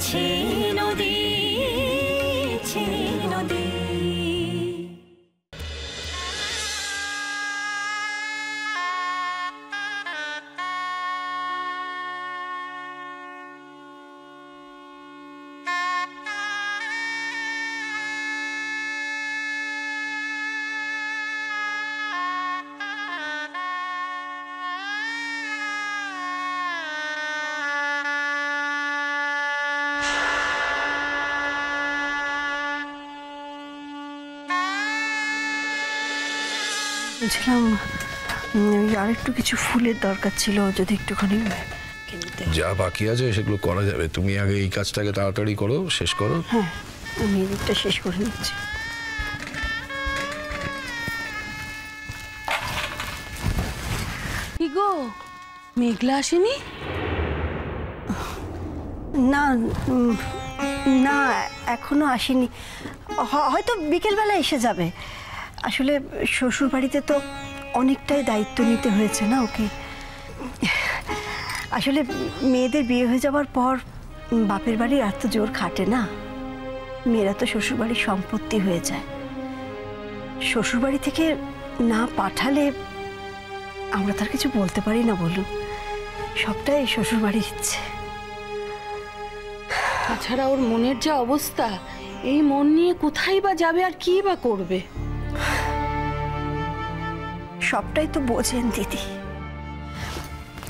বইছে নদী, নদী। বলছিলাম আর একটু কিছু ফুলের দরকার ছিল, যদি একটুখানি যা বাকি আছে সেগুলো করা যাবে। তুমি আগে এই কাজটাকে তাড়াতাড়ি করো, শেষ করো। হ্যাঁ, আমি এদিকটা শেষ করে নিচ্ছি। কি গো, মেঘলা আসেনি? না না, এখনো আসেনি, হয়তো বিকেলবেলা এসে যাবে। আসলে শ্বশুর বাড়িতে তো অনেকটাই দায়িত্ব নিতে হয়েছে না ওকে। আসলে মেয়েদের বিয়ে হয়ে যাওয়ার পর বাপের বাড়ির আর তো জোর খাটে না, মেয়েরা তো শ্বশুর বাড়ির সম্পত্তি হয়ে যায়। শ্বশুর বাড়ি থেকে না পাঠালে আমরা তার কিছু বলতে পারি না, বলুন। সবটাই শ্বশুর বাড়ির ইচ্ছে। তাছাড়া ওর মনের যা অবস্থা, এই মন নিয়ে কোথায় বা যাবে আর কি বা করবে? সবটাই তো বোঝেন দিদি।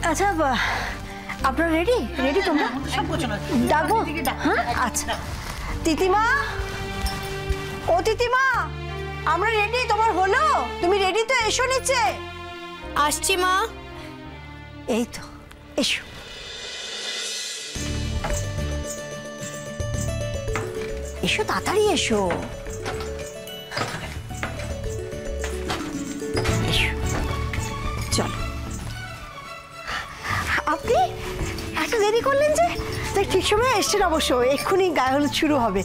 আচ্ছা, আপনারা রেডি? রেডি তোমরা? ডাকবো? হ্যাঁ, আচ্ছা। তিতিমা, ও তিতিমা, আমরা রেডি। তোমার হলো? তুমি রেডি তো? এসো নিচে। আসছি মা। এই তো, এসো। এসো, তাড়াতাড়ি এসো। চলো। আপনি এত দেরি করলেন যে? ঠিক সময় এসছেন অবশ্য, এক্ষুনি গায়ে হলুদ শুরু হবে।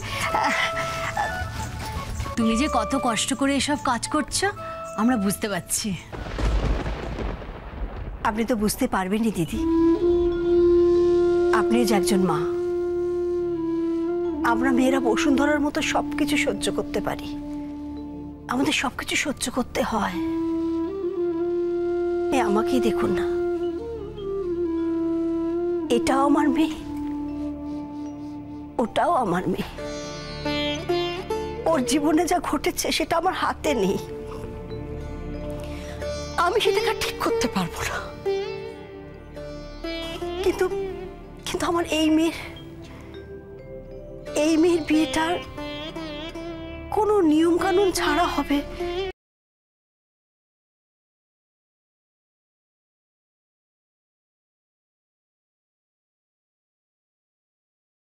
তুমি যে কত কষ্ট করে এসব কাজ করছো আমরা বুঝতে পারছি। আপনি তো বুঝতে পারবেনই দিদি, আপনি যে একজন মা। আমরা মেয়েরা বসুন্ধরার মতো সবকিছু সহ্য করতে পারি, আমাদের সবকিছু সহ্য করতে হয়। আমাকেই দেখুন না, এটাও আমার মেয়ে, ওটাও আমার মেয়ে। ওর জীবনে যা ঘটেছে সেটা আমার হাতে নেই, আমি সেটাকে ঠিক করতে পারবো না। কিন্তু কিন্তু আমার এই মেয়ের বিয়েটা কোনো নিয়ম কানুন ছাড়া হবে